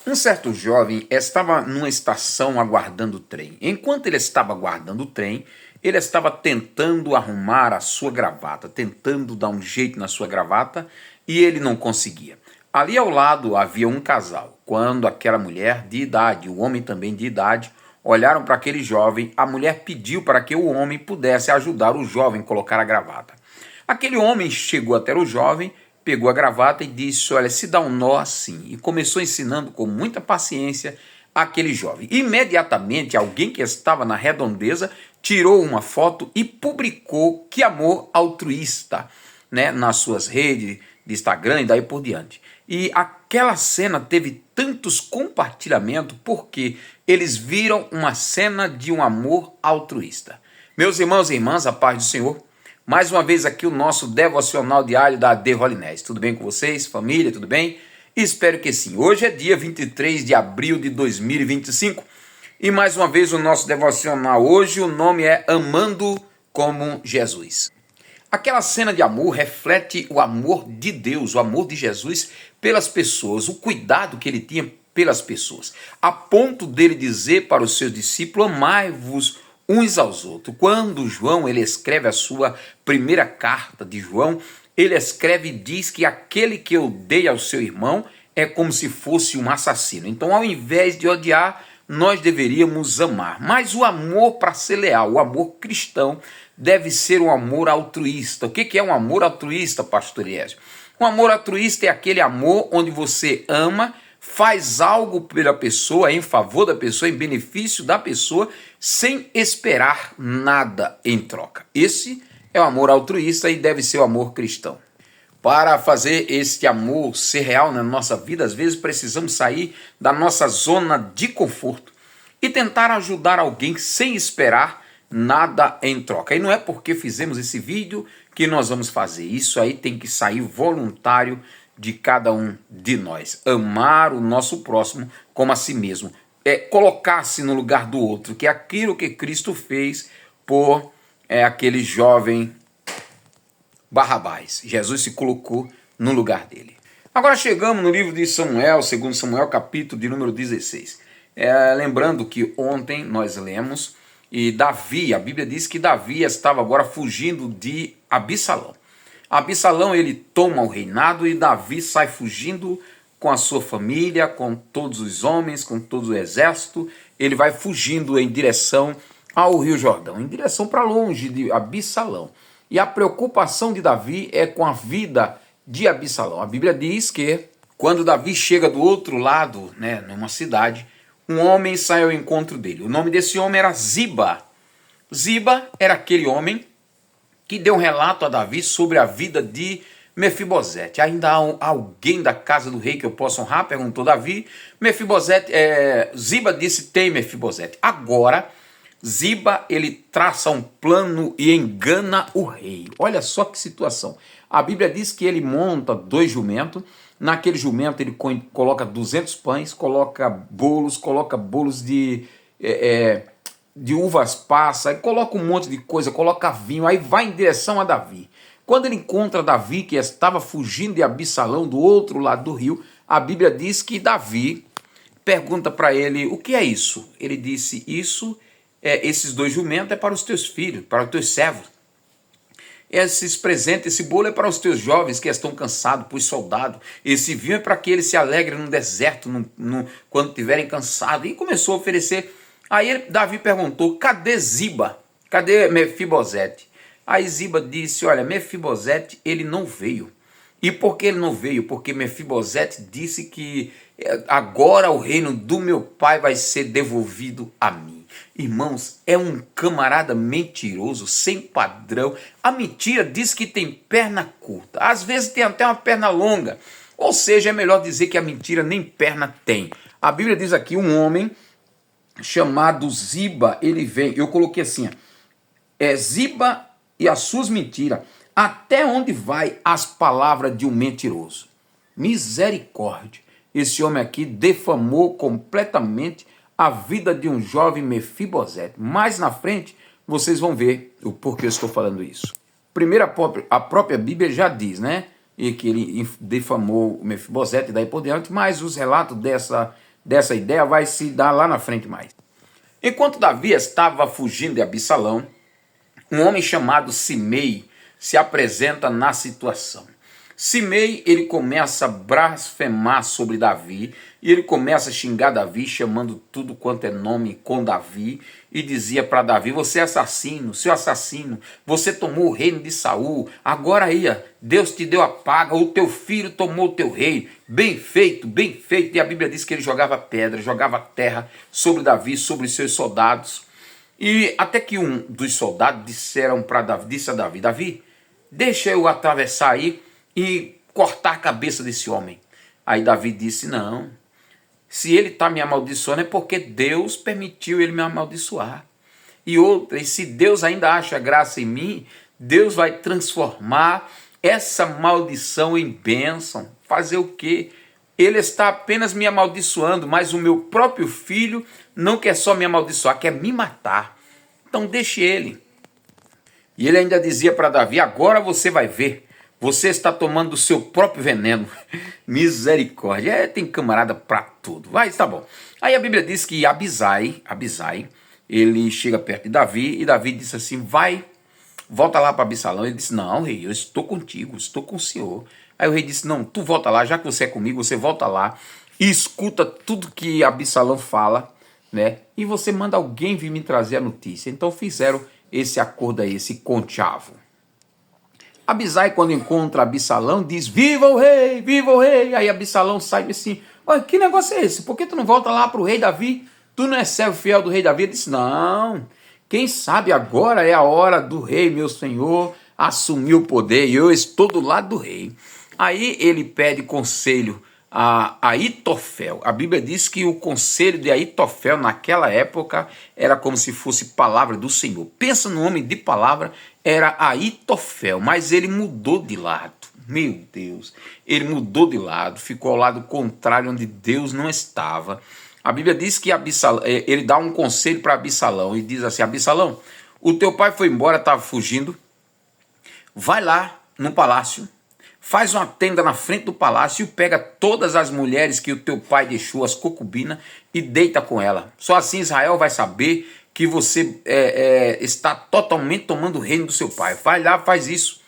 Um certo jovem estava numa estação aguardando o trem. Enquanto ele estava aguardando o trem, ele estava tentando arrumar a sua gravata, tentando dar um jeito na sua gravata, e ele não conseguia. Ali ao lado havia um casal. Quando aquela mulher de idade, o homem também de idade, olharam para aquele jovem, a mulher pediu para que o homem pudesse ajudar o jovem a colocar a gravata. Aquele homem chegou até o jovem, pegou a gravata e disse: olha, se dá um nó assim. E começou ensinando com muita paciência aquele jovem. Imediatamente, alguém que estava na redondeza tirou uma foto e publicou que amor altruísta, né, nas suas redes de Instagram e daí por diante. E aquela cena teve tantos compartilhamentos porque eles viram uma cena de um amor altruísta. Meus irmãos e irmãs, a paz do Senhor. Mais uma vez aqui o nosso devocional diário da AD Holiness. Tudo bem com vocês? Família, tudo bem? Espero que sim. Hoje é dia 23 de abril de 2025 e mais uma vez o nosso devocional hoje, o nome é Amando como Jesus. Aquela cena de amor reflete o amor de Deus, o amor de Jesus pelas pessoas, o cuidado que ele tinha pelas pessoas, a ponto dele dizer para os seus discípulos: amai-vos uns aos outros. Quando João ele escreve a sua primeira carta de João, ele escreve e diz que aquele que odeia ao seu irmão é como se fosse um assassino. Então, ao invés de odiar, nós deveríamos amar. Mas o amor, para ser leal, o amor cristão, deve ser um amor altruísta. O que é um amor altruísta, pastor Iésio? Um amor altruísta é aquele amor onde você ama, faz algo pela pessoa, em favor da pessoa, em benefício da pessoa, sem esperar nada em troca. Esse é o amor altruísta e deve ser o amor cristão. Para fazer este amor ser real na nossa vida, às vezes precisamos sair da nossa zona de conforto e tentar ajudar alguém sem esperar nada em troca. E não é porque fizemos esse vídeo que nós vamos fazer. Isso aí tem que sair voluntário de cada um de nós. Amar o nosso próximo como a si mesmo. Colocar-se no lugar do outro, que é aquilo que Cristo fez por aquele jovem Barrabás. Jesus se colocou no lugar dele. Agora chegamos no livro de Samuel, 2 Samuel, capítulo de número 16. Lembrando que ontem nós lemos, e Davi, a Bíblia diz que Davi estava agora fugindo de Absalão. Absalão ele toma o reinado e Davi sai fugindo com a sua família, com todos os homens, com todo o exército. Ele vai fugindo em direção ao Rio Jordão, em direção para longe de Absalão. E a preocupação de Davi é com a vida de Absalão. A Bíblia diz que quando Davi chega do outro lado, né, numa cidade, um homem sai ao encontro dele. O nome desse homem era Ziba. Ziba era aquele homem que deu um relato a Davi sobre a vida de Mefibosete. Ainda há alguém da casa do rei que eu possa honrar? Perguntou Davi. Ziba disse: tem Mefibosete. Agora, Ziba ele traça um plano e engana o rei. Olha só que situação. A Bíblia diz que ele monta 2 jumentos. Naquele jumento ele coloca 200 pães, coloca bolos de uvas passas, coloca um monte de coisa, coloca vinho, aí vai em direção a Davi. Quando ele encontra Davi, que estava fugindo de Absalão do outro lado do rio, a Bíblia diz que Davi pergunta para ele: o que é isso? Ele disse: esses 2 jumentos é para os teus filhos, para os teus servos. Esses presentes, esse bolo é para os teus jovens que estão cansados, para os soldados. Esse vinho é para que eles se alegrem no deserto, quando estiverem cansados. E começou a oferecer. Aí Davi perguntou: cadê Ziba? Cadê Mefibosete? Aí Ziba disse: olha, Mefibosete ele não veio. E por que ele não veio? Porque Mefibosete disse que agora o reino do meu pai vai ser devolvido a mim. Irmãos, é um camarada mentiroso, sem padrão. A mentira diz que tem perna curta, às vezes tem até uma perna longa. Ou seja, é melhor dizer que a mentira nem perna tem. A Bíblia diz aqui: um homem chamado Ziba, ele vem. Eu coloquei assim: Ziba e as suas mentiras. Até onde vai as palavras de um mentiroso? Misericórdia. Esse homem aqui defamou completamente a vida de um jovem Mefibosete. Mais na frente, vocês vão ver o porquê eu estou falando isso. Primeiro, a própria Bíblia já diz, né? E que ele defamou o Mefibosete e daí por diante, mas os relatos dessa ideia vai se dar lá na frente mais. Enquanto Davi estava fugindo de Absalão, um homem chamado Simei se apresenta na situação. Simei, ele começa a blasfemar sobre Davi, e ele começa a xingar Davi, chamando tudo quanto é nome com Davi, e dizia para Davi: você é assassino, seu assassino, você tomou o reino de Saul, agora aí, Deus te deu a paga, o teu filho tomou o teu rei, bem feito, bem feito. E a Bíblia diz que ele jogava pedra, jogava terra sobre Davi, sobre os seus soldados, e até que um dos soldados disse a Davi: Davi, deixa eu atravessar aí e cortar a cabeça desse homem. Aí Davi disse: não, se ele está me amaldiçoando é porque Deus permitiu ele me amaldiçoar. E outra, e se Deus ainda acha graça em mim, Deus vai transformar essa maldição em bênção. Fazer o quê? Ele está apenas me amaldiçoando, mas o meu próprio filho não quer só me amaldiçoar, quer me matar. Então deixe ele. E ele ainda dizia para Davi: agora você vai ver, você está tomando o seu próprio veneno. Misericórdia, tem camarada para tudo. Vai, tá bom. Aí a Bíblia diz que Abisai, ele chega perto de Davi, e Davi disse assim: vai, volta lá para Absalão. Ele disse: não, rei, eu estou contigo, estou com o senhor. Aí o rei disse: não, tu volta lá, já que você é comigo, você volta lá e escuta tudo que Absalão fala, né? E você manda alguém vir me trazer a notícia. Então fizeram esse acordo aí, esse conchavo. Abisai, quando encontra Absalão, diz: viva o rei, viva o rei. Aí Absalão sai e diz assim: olha, que negócio é esse? Por que tu não volta lá para o rei Davi? Tu não é servo fiel do rei Davi? Ele disse: não, quem sabe agora é a hora do rei, meu senhor, assumir o poder, e eu estou do lado do rei. Aí ele pede conselho a Aitofel. A Bíblia diz que o conselho de Aitofel naquela época era como se fosse palavra do Senhor. Pensa no homem de palavra, era Aitofel, mas ele mudou de lado. Meu Deus, ele mudou de lado, ficou ao lado contrário, onde Deus não estava. A Bíblia diz que ele dá um conselho para Absalão e diz assim: Absalão, o teu pai foi embora, estava fugindo, vai lá no palácio, faz uma tenda na frente do palácio e pega todas as mulheres que o teu pai deixou, as concubinas, e deita com ela. Só assim Israel vai saber que você está totalmente tomando o reino do seu pai. Vai lá, faz isso.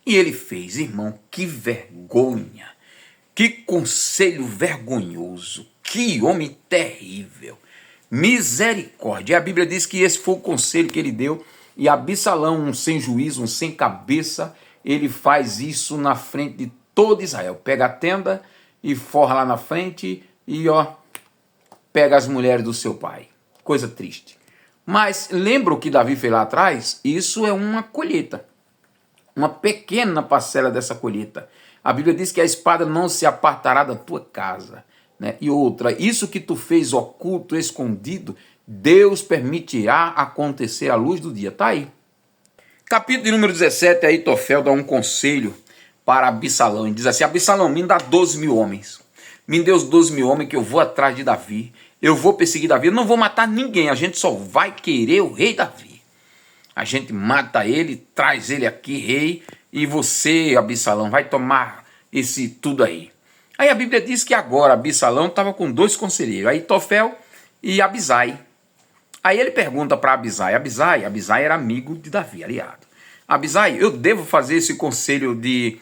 E ele fez. Irmão, que vergonha, que conselho vergonhoso, que homem terrível, misericórdia. E a Bíblia diz que esse foi o conselho que ele deu, e Absalão, um sem juízo, um sem cabeça, ele faz isso na frente de todo Israel. Pega a tenda e forra lá na frente e pega as mulheres do seu pai. Coisa triste. Mas lembra o que Davi fez lá atrás? Isso é uma colheita, uma pequena parcela dessa colheita. A Bíblia diz que a espada não se apartará da tua casa, né? E outra, isso que tu fez oculto, escondido, Deus permitirá acontecer à luz do dia. Está aí. Capítulo de número 17, Aitofel dá um conselho para Absalão e diz assim: Absalão, me dá 12 mil homens. Me dê os 12 mil homens que eu vou atrás de Davi. Eu vou perseguir Davi, eu não vou matar ninguém, a gente só vai querer o rei Davi. A gente mata ele, traz ele aqui, rei, e você, Absalão, vai tomar esse tudo aí. Aí a Bíblia diz que agora Absalão estava com dois conselheiros, Aitofel e Abisai. Aí ele pergunta para Abisai, Abisai era amigo de Davi, aliado. Abisai, eu devo fazer esse conselho de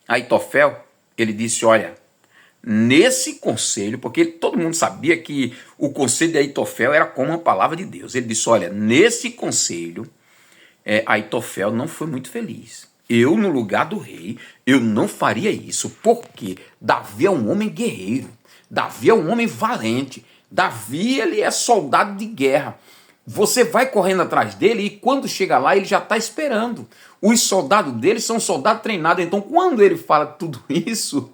Aitofel? Ele disse: olha, nesse conselho, porque todo mundo sabia que o conselho de Aitofel era como a palavra de Deus. Ele disse: olha, nesse conselho, Aitofel não foi muito feliz. Eu, no lugar do rei, eu não faria isso, porque Davi é um homem guerreiro, Davi é um homem valente, Davi, ele é soldado de guerra. Você vai correndo atrás dele e quando chega lá, ele já está esperando. Os soldados dele são soldados treinados, então quando ele fala tudo isso,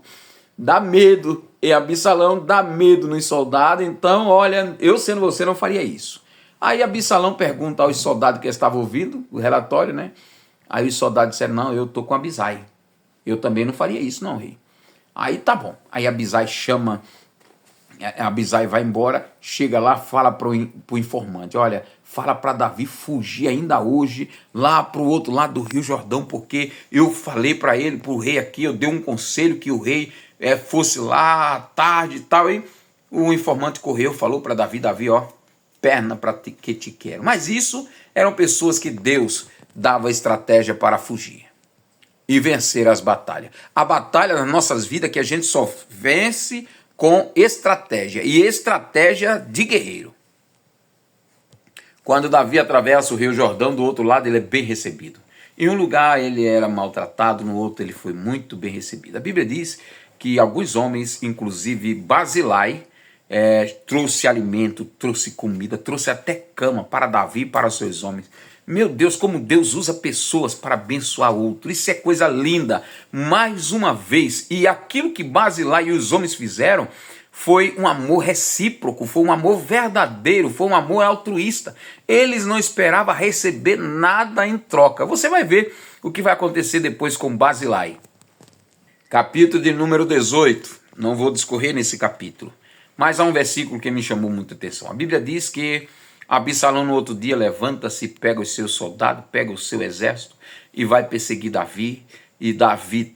dá medo. E Absalão dá medo nos soldados, então olha, eu sendo você não faria isso. Aí Absalão pergunta aos soldados que estavam ouvindo o relatório, né? Aí os soldados disseram: não, eu estou com Abisai. Eu também não faria isso não, rei. Aí tá bom. Aí Abisai chama, Abisai vai embora, chega lá, fala pro informante: olha, fala para Davi fugir ainda hoje lá pro outro lado do Rio Jordão, porque eu falei para ele, pro rei aqui, eu dei um conselho que o rei fosse lá à tarde e tal. E o informante correu, falou para Davi, Davi, ó, perna para que te quero. Mas isso eram pessoas que Deus dava estratégia para fugir e vencer as batalhas. A batalha nas nossas vidas que a gente só vence com estratégia, e estratégia de guerreiro. Quando Davi atravessa o rio Jordão, do outro lado ele é bem recebido. Em um lugar ele era maltratado, no outro ele foi muito bem recebido. A Bíblia diz que alguns homens, inclusive Barzilai, trouxe alimento, trouxe comida, trouxe até cama para Davi e para seus homens. Meu Deus, como Deus usa pessoas para abençoar outros. Isso é coisa linda. Mais uma vez, e aquilo que Barzilai e os homens fizeram foi um amor recíproco, foi um amor verdadeiro, foi um amor altruísta. Eles não esperavam receber nada em troca. Você vai ver o que vai acontecer depois com Barzilai. Capítulo de número 18. Não vou discorrer nesse capítulo, mas há um versículo que me chamou muita atenção. A Bíblia diz que Absalão no outro dia levanta-se, pega os seus soldados, pega o seu exército e vai perseguir Davi. E Davi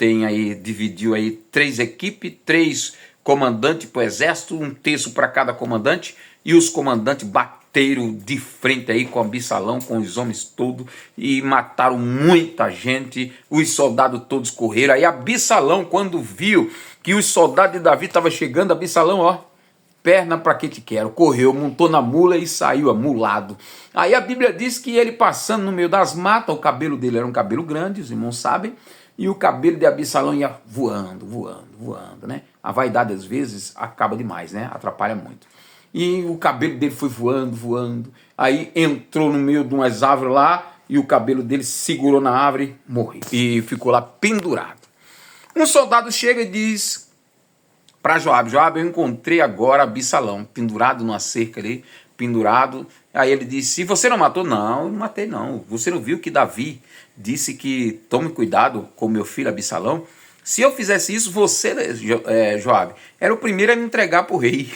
dividiu aí 3 equipes, 3 comandantes para o exército, 1 terço para cada comandante, e os comandantes bateram de frente aí com Absalão, com os homens todos, e mataram muita gente, os soldados todos correram. Aí Absalão, quando viu que os soldados de Davi estavam chegando, Absalão, ó, perna para que te quero, correu, montou na mula e saiu amulado. Aí a Bíblia diz que ele passando no meio das matas, o cabelo dele era um cabelo grande, os irmãos sabem, e o cabelo de Absalão ia voando, né? A vaidade às vezes acaba demais, né? Atrapalha muito. E o cabelo dele foi voando, aí entrou no meio de umas árvores lá, e o cabelo dele segurou na árvore, morreu, e ficou lá pendurado. Um soldado chega e diz para Joabe, Joabe, eu encontrei agora Absalão, pendurado numa cerca ali, pendurado. Aí ele disse, e você não matou? Não, eu não matei não. Você não viu que Davi disse que tome cuidado com meu filho Absalão? Se eu fizesse isso, você, Joabe, era o primeiro a me entregar para o rei.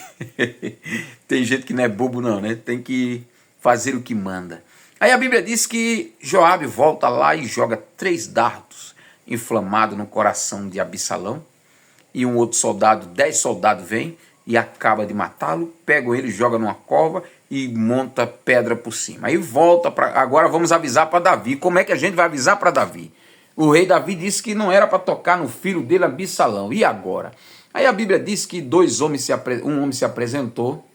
Tem gente que não é bobo não, né? Tem que fazer o que manda. Aí a Bíblia diz que Joabe volta lá e joga 3 dardos inflamados no coração de Absalão. E um outro soldado, 10 soldados vêm e acaba de matá-lo, pegam ele, joga numa cova e monta pedra por cima. Aí volta para... Agora vamos avisar para Davi. Como é que a gente vai avisar para Davi? O rei Davi disse que não era para tocar no filho dele, Absalão. E agora? Aí a Bíblia diz que um homem se apresentou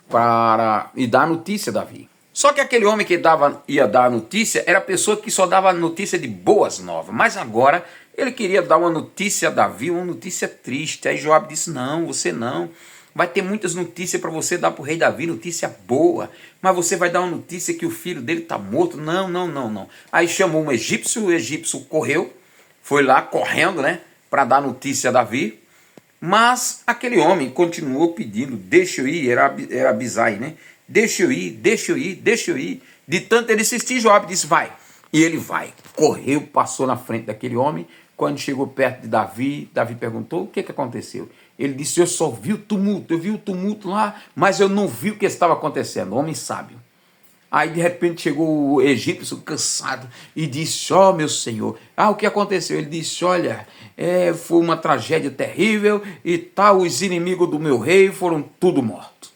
para dar notícia a Davi. Só que aquele homem que ia dar a notícia era a pessoa que só dava notícia de boas novas. Mas agora ele queria dar uma notícia a Davi, uma notícia triste. Aí Joabe disse, não, você não. Vai ter muitas notícias para você dar para o rei Davi, notícia boa. Mas você vai dar uma notícia que o filho dele está morto. Não. Aí chamou um egípcio, o egípcio correu, foi lá correndo, né, para dar notícia a Davi. Mas aquele homem continuou pedindo, deixa eu ir, era Abisai, né? Deixa eu ir. De tanto ele insistir, Joabe disse, vai. E ele vai, correu, passou na frente daquele homem. Quando chegou perto de Davi, Davi perguntou, o que aconteceu? Ele disse, eu só vi o tumulto, eu vi o tumulto lá, mas eu não vi o que estava acontecendo. Homem sábio. Aí de repente chegou o egípcio cansado e disse, ó meu senhor, o que aconteceu? Ele disse, olha, foi uma tragédia terrível e tal, os inimigos do meu rei foram tudo mortos.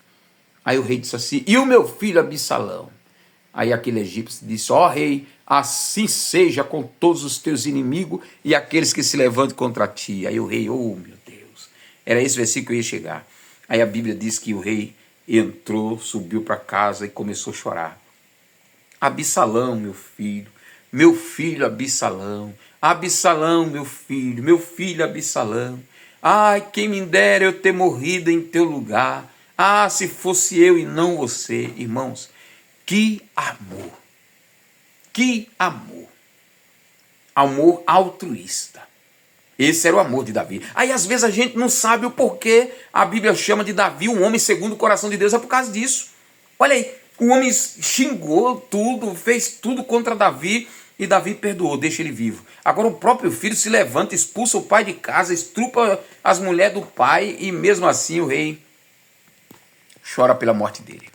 Aí o rei disse assim, e o meu filho Absalão? Aí aquele egípcio disse, ó rei, assim seja com todos os teus inimigos e aqueles que se levantem contra ti. Aí o rei, oh meu Deus, era esse versículo que eu ia chegar. Aí a Bíblia diz que o rei entrou, subiu para casa e começou a chorar. Absalão, meu filho Absalão, Absalão, meu filho Absalão. Ai, quem me dera eu ter morrido em teu lugar. Ah, se fosse eu e não você. Irmãos, que amor, que amor, amor altruísta. Esse era o amor de Davi. Aí às vezes a gente não sabe o porquê a Bíblia chama de Davi um homem segundo o coração de Deus, é por causa disso. Olha aí, o homem xingou tudo, fez tudo contra Davi e Davi perdoou, deixa ele vivo. Agora o próprio filho se levanta, expulsa o pai de casa, estrupa as mulheres do pai e mesmo assim o rei chora pela morte dele.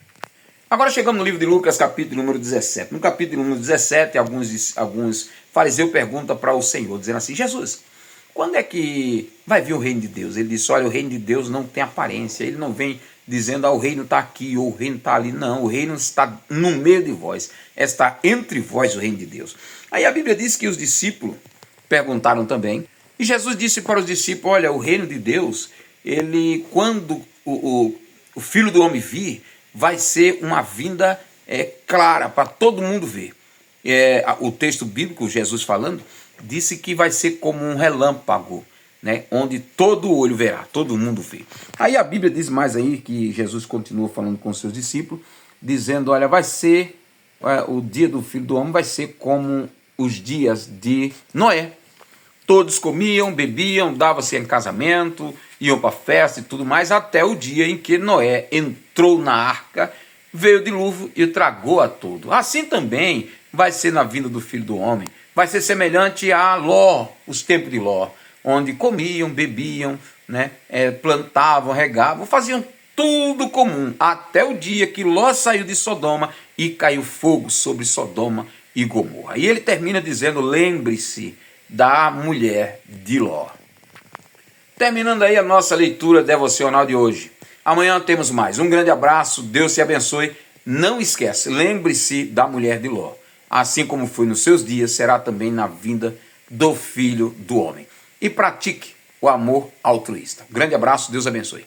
Agora chegamos no livro de Lucas, capítulo número 17. No capítulo número 17, alguns fariseus perguntam para o Senhor, dizendo assim, Jesus, quando é que vai vir o reino de Deus? Ele disse, olha, o reino de Deus não tem aparência, ele não vem dizendo, o reino está aqui, ou o reino está ali. Não, o reino está no meio de vós, está entre vós o reino de Deus. Aí a Bíblia diz que os discípulos perguntaram também, e Jesus disse para os discípulos, olha, o reino de Deus, ele, quando o Filho do Homem vir, vai ser uma vinda clara para todo mundo ver. O texto bíblico, Jesus falando, disse que vai ser como um relâmpago, né, onde todo olho verá, todo mundo vê. Aí a Bíblia diz mais aí, que Jesus continua falando com os seus discípulos, dizendo, olha, vai ser, o dia do Filho do Homem vai ser como os dias de Noé. Todos comiam, bebiam, davam-se em casamento, iam para festa e tudo mais, até o dia em que Noé entrou na arca, veio o dilúvio e tragou a todo. Assim também vai ser na vinda do Filho do Homem. Vai ser semelhante a Ló, os tempos de Ló, onde comiam, bebiam, né, plantavam, regavam, faziam tudo comum, até o dia que Ló saiu de Sodoma e caiu fogo sobre Sodoma e Gomorra. E ele termina dizendo, lembre-se da mulher de Ló. Terminando aí a nossa leitura devocional de hoje. Amanhã temos mais. Um grande abraço, Deus te abençoe. Não esquece, lembre-se da mulher de Ló. Assim como foi nos seus dias, será também na vinda do Filho do Homem. E pratique o amor altruísta. Grande abraço, Deus abençoe.